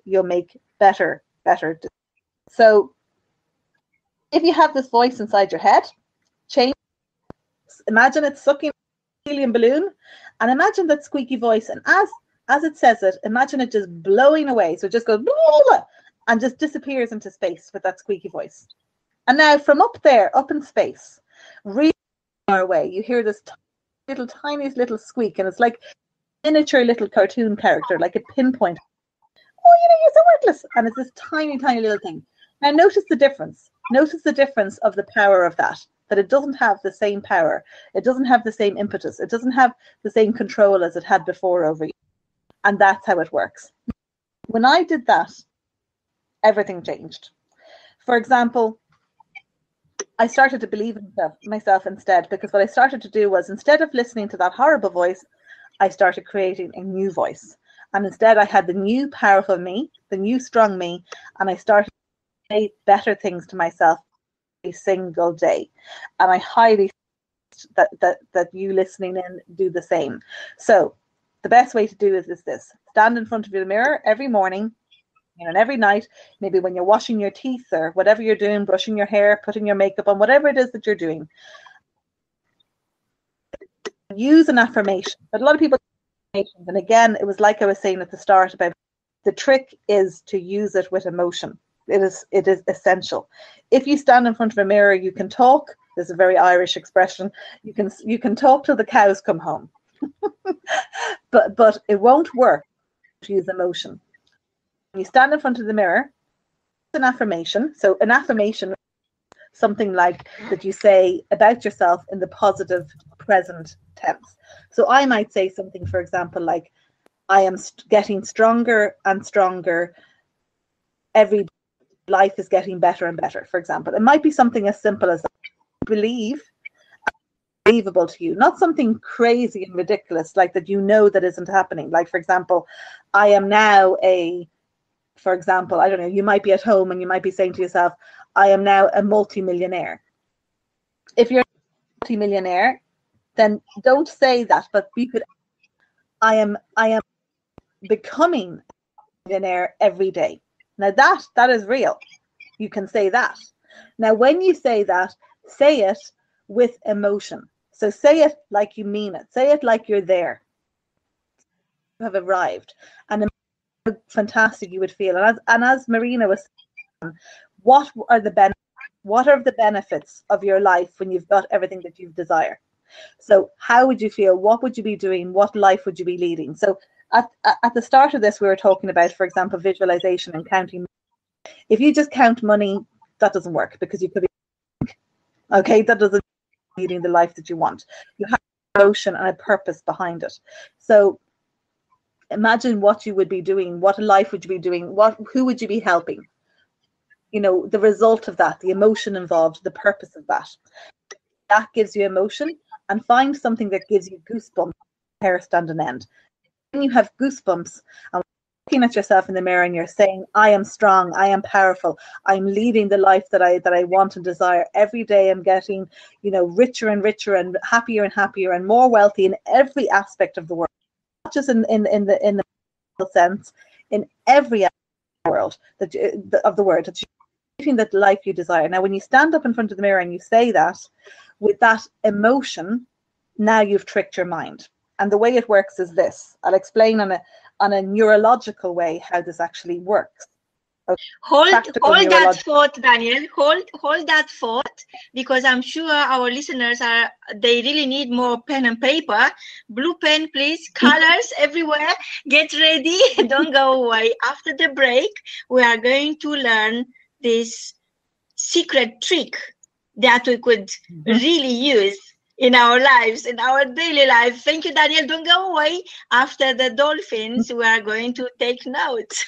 you'll make better. So if you have this voice inside your head, imagine it sucking a helium balloon, and imagine that squeaky voice, and as it says it, imagine it just blowing away. So it just goes blah, and just disappears into space with that squeaky voice. And now from up there, up in space, really far away, you hear this tiniest little squeak, and it's like a miniature little cartoon character, like a pinpoint. Oh, you're so worthless. And it's this tiny little thing. Now notice the difference. Notice the difference of the power of that it doesn't have the same power. It doesn't have the same impetus. It doesn't have the same control as it had before over you. And that's how it works. When I did that, everything changed. For example, I started to believe in myself instead, because what I started to do was, instead of listening to that horrible voice, I started creating a new voice. And instead I had the new powerful me, the new strong me, and I started to say better things to myself every single day. And I highly that you listening in do the same. So the best way to do is this. Stand in front of the mirror every morning, and every night, maybe when you're washing your teeth or whatever you're doing, brushing your hair, putting your makeup on, whatever it is that you're doing. Use an affirmation. But a lot of people, and again, it was like I was saying at the start about, the trick is to use it with emotion. It is essential. If you stand in front of a mirror, you can talk. There's a very Irish expression. You can talk till the cows come home. but it won't work to use emotion. When you stand in front of the mirror, it's an affirmation. So an affirmation, something like that you say about yourself in the positive present tense. So I might say something, for example, like, I am getting stronger and stronger. Every life is getting better and better, for example. It might be something as simple as that. Believe, believable to you, not something crazy and ridiculous like that that isn't happening. Like, for example, I am now for example, I don't know, you might be at home and you might be saying to yourself, I am now a multimillionaire. If you're a multimillionaire, then don't say that, but you could, I am becoming a millionaire every day. Now that is real. You can say that. Now, when you say that, say it with emotion. So say it like you mean it. Say it like you're there. You have arrived. And how fantastic you would feel. And as Marina was saying, what are the benefits of your life when you've got everything that you desire? So how would you feel? What would you be doing? What life would you be leading? So at the start of this, we were talking about, for example, visualization and counting. If you just count money, that doesn't work, because you could be, okay, that doesn't leading the life that you want. You have an emotion and a purpose behind it. So imagine what you would be doing, what life would you be doing, who would you be helping? The result of that, the emotion involved, the purpose of that. That gives you emotion, and find something that gives you goosebumps, hair stand on end. When you have goosebumps and looking at yourself in the mirror and you're saying, I am strong, I am powerful, I'm leading the life that I want and desire. Every day I'm getting, richer and richer and happier and more wealthy in every aspect of the world. Not just in the sense, in every aspect of the world of the word, that you're living that life you desire. Now, when you stand up in front of the mirror and you say that with that emotion, now you've tricked your mind. And the way it works is this. I'll explain on a neurological way how this actually works. Hold that thought, Daniel. Hold that thought, because I'm sure our listeners they really need more pen and paper. Blue pen, please. Colors everywhere. Get ready. Don't go away. After the break, we are going to learn this secret trick that we could really use in our lives, in our daily life. Thank you, Daniel. Don't go away. After the dolphins, we are going to take notes.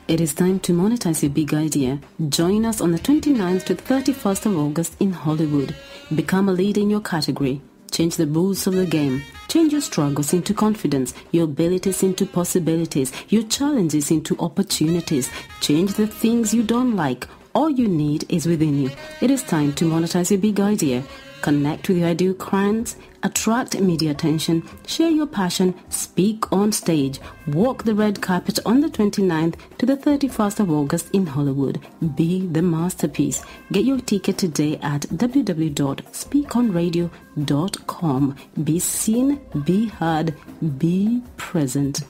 It is time to monetize your big idea. Join us on the 29th to 31st of August in Hollywood. Become a leader in your category. Change the rules of the game. Change your struggles into confidence, your abilities into possibilities, your challenges into opportunities. Change the things you don't like. All you need is within you. It is time to monetize your big idea. Connect with your ideal clients, attract media attention, share your passion, speak on stage, walk the red carpet on the 29th to the 31st of August in Hollywood. Be the masterpiece. Get your ticket today at www.SpeakonRadio.com. Be seen, be heard, be present.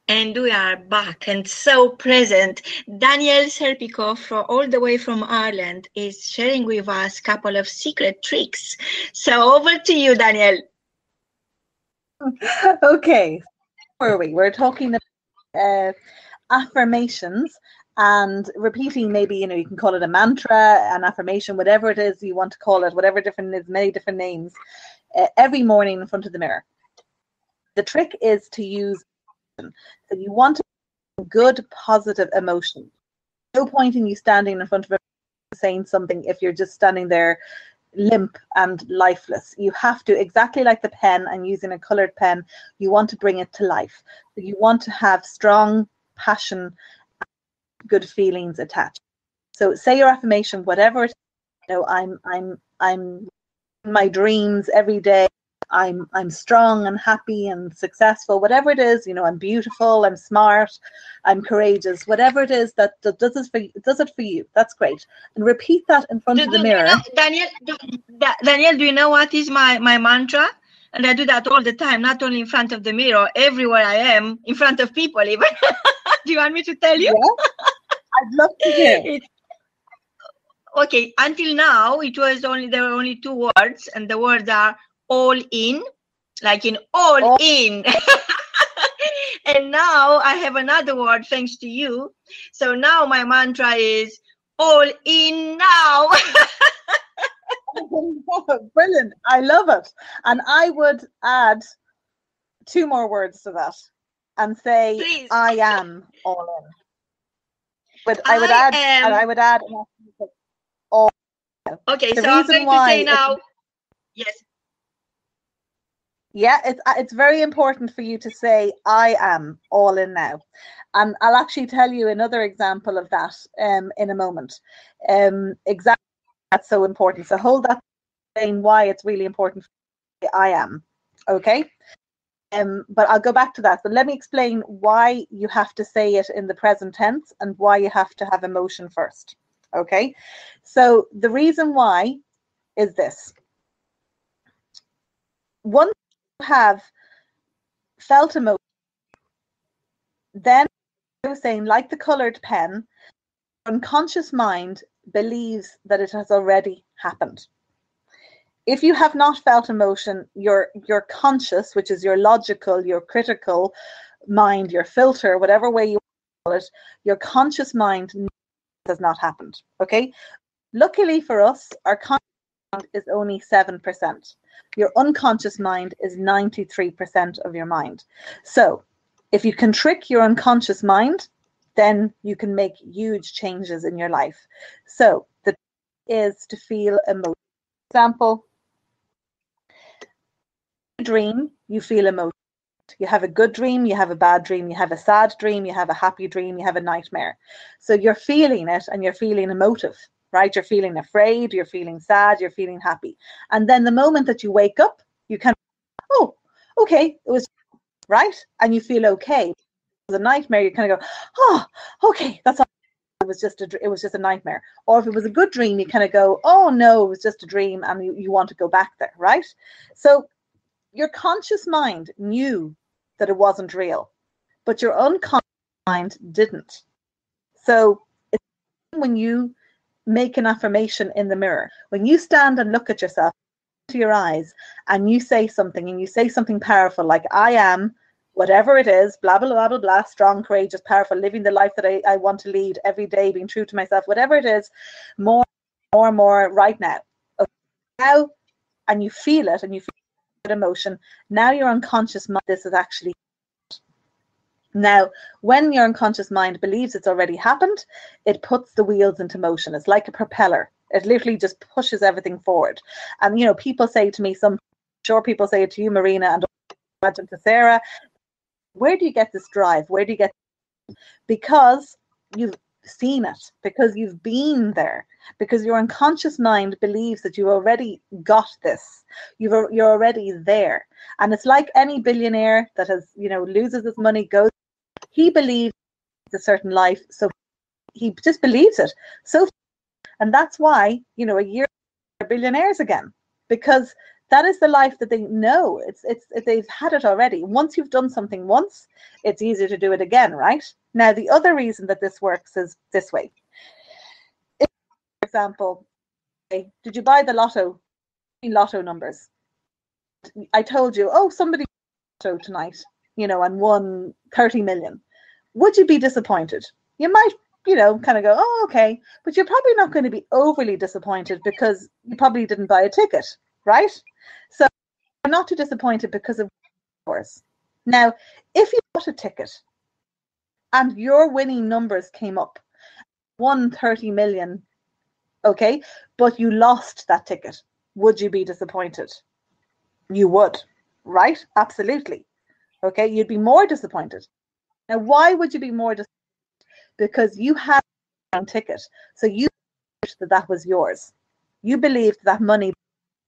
And we are back and so present. Daniel Serpikov, all the way from Ireland, is sharing with us a couple of secret tricks. So over to you, Daniel. Okay, where are we? We're talking about affirmations and repeating. Maybe you can call it a mantra, an affirmation, whatever it is you want to call it, whatever many different names. Every morning in front of the mirror. The trick is to use. So you want a good, positive emotion. No point in you standing in front of it saying something if you're just standing there limp and lifeless. You have to, exactly like the pen and using a colored pen, you want to bring it to life. So you want to have strong passion, good feelings attached. So say your affirmation, whatever it is. I'm in my dreams every day. I'm strong and happy and successful, whatever it is, I'm beautiful, I'm smart, I'm courageous, whatever it is that does it for you. That's great. And repeat that in front of the mirror. Daniel, do you know what is my mantra? And I do that all the time, not only in front of the mirror, everywhere I am, in front of people even. Do you want me to tell you? Yeah, I'd love to hear. Okay, until now, there were only two words, and the words are all in, like in all in. And now I have another word thanks to you. So now my mantra is all in now. Brilliant. I love it. And I would add two more words to that and say, please. I am all in. But I would add all. Okay, so I'm going to say now, yes. Yeah, it's very important for you to say, I am all in now. And I'll actually tell you another example of that in a moment. Exactly, that's so important. So hold that, saying why it's really important. I am, okay? But I'll go back to that. But let me explain why you have to say it in the present tense and why you have to have emotion first, okay? So the reason why is this. Once you have felt emotion, then I was saying, like the colored pen, your unconscious mind believes that it has already happened. If you have not felt emotion, your conscious, which is your logical, your critical mind, your filter, whatever way you call it, your conscious mind has not happened. Okay? Luckily for us, our conscious mind is only 7%. Your unconscious mind is 93% of your mind. So if you can trick your unconscious mind, then you can make huge changes in your life. So the trick is to feel emotion. For example, dream, you feel emotion. You have a good dream, you have a bad dream, you have a sad dream, you have a happy dream, you have a nightmare. So you're feeling it and you're feeling emotive, right? You're feeling afraid, you're feeling sad, you're feeling happy. And then the moment that you wake up, you kind of, oh, okay, it was right. And you feel okay. The nightmare, you kind of go, oh, okay, that's all. It was just a nightmare. Or if it was a good dream, you kind of go, oh no, it was just a dream, and you want to go back there, right? So your conscious mind knew that it wasn't real, but your unconscious mind didn't. So it's when you make an affirmation in the mirror, when you stand and look at yourself into your eyes and you say something, and you say something powerful like, I am whatever it is, blah, blah, blah, blah, blah, strong, courageous, powerful, living the life that I want to lead every day, being true to myself, whatever it is, more right now. Okay. Now, and you feel it, and you feel emotion. Now your unconscious mind, this is actually, Now, when your unconscious mind believes it's already happened, it puts the wheels into motion. It's like a propeller. It literally just pushes everything forward. And, you know, people say to me, sure people say it to you, Marina, and imagine to Sarah, where do you get this drive? Where do you get? Because you've seen it, because you've been there, because your unconscious mind believes that you already got this. You're already there. And it's like any billionaire that has, you know, loses his money, he believes a certain life, so he just believes it. So, and that's why, you know, a year they're billionaires again, because that is the life that they know. They've had it already. Once you've done something once, it's easier to do it again, right? Now, the other reason that this works is this way. If, for example, did you buy the lotto numbers? I told you, oh, somebody lotto tonight, you know, and won 30 million. Would you be disappointed? You might, you know, kind of go, oh, okay, but you're probably not going to be overly disappointed because you probably didn't buy a ticket, right? So you're not too disappointed because of yours. Now, if you bought a ticket and your winning numbers came up, won 30 million, okay, but you lost that ticket, would you be disappointed? You would, right? Absolutely. Okay, you'd be more disappointed. Now, why would you be more disappointed? Because you had a ticket, so you believed that was yours. You believed that money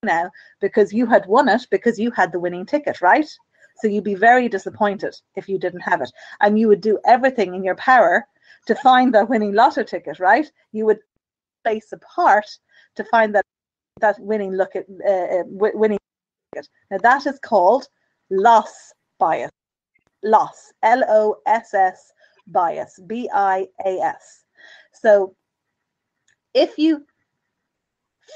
now because you had won it, because you had the winning ticket, right? So you'd be very disappointed if you didn't have it, and you would do everything in your power to find that winning lotto ticket, right? You would place a part to find that winning winning ticket. Now that is called loss bias. Loss, LOSS, bias, BIAS. So if you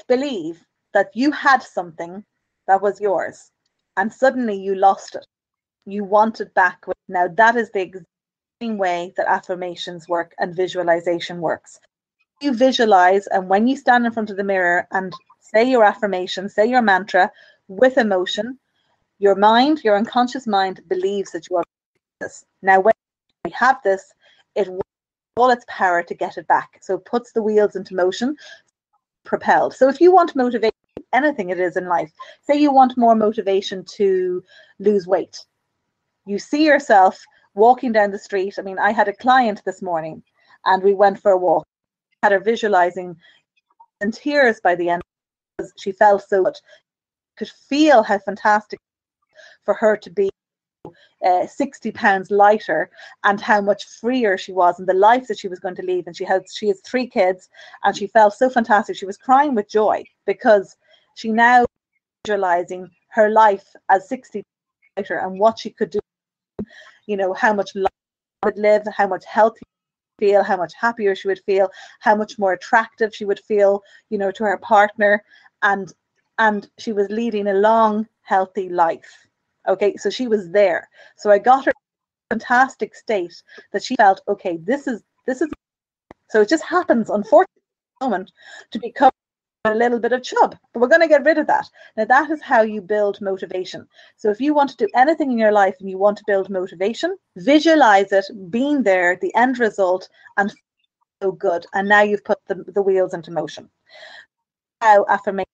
believe that you had something that was yours and suddenly you lost it, you want it back. Now that is the exact same way that affirmations work and visualization works. You visualize, and when you stand in front of the mirror and say your affirmation, say your mantra with emotion, your mind, your unconscious mind believes that you are this. Now when we have this, it works all its power to get it back. So it puts the wheels into motion, propelled. So if you want motivation, anything it is in life, say you want more motivation to lose weight, you see yourself walking down the street. I mean, I had a client this morning and we went for a walk. I had her visualizing in tears by the end because she felt so good. Could feel how fantastic for her to be 60 pounds lighter and how much freer she was and the life that she was going to lead. And she has 3 kids and she felt so fantastic. She was crying with joy because she now visualizing her life as 60 lighter and what she could do, you know, how much life she would live, how much healthier she would feel, how much happier she would feel, how much more attractive she would feel, you know, to her partner, and she was leading a long, healthy life. Okay, so she was there. So I got her in a fantastic state that she felt, okay, this is. So it just happens, unfortunately, at the moment, to become a little bit of chub, but we're going to get rid of that. Now that is how you build motivation. So if you want to do anything in your life and you want to build motivation, visualize it being there, the end result, and so good. And now you've put the wheels into motion. How affirmation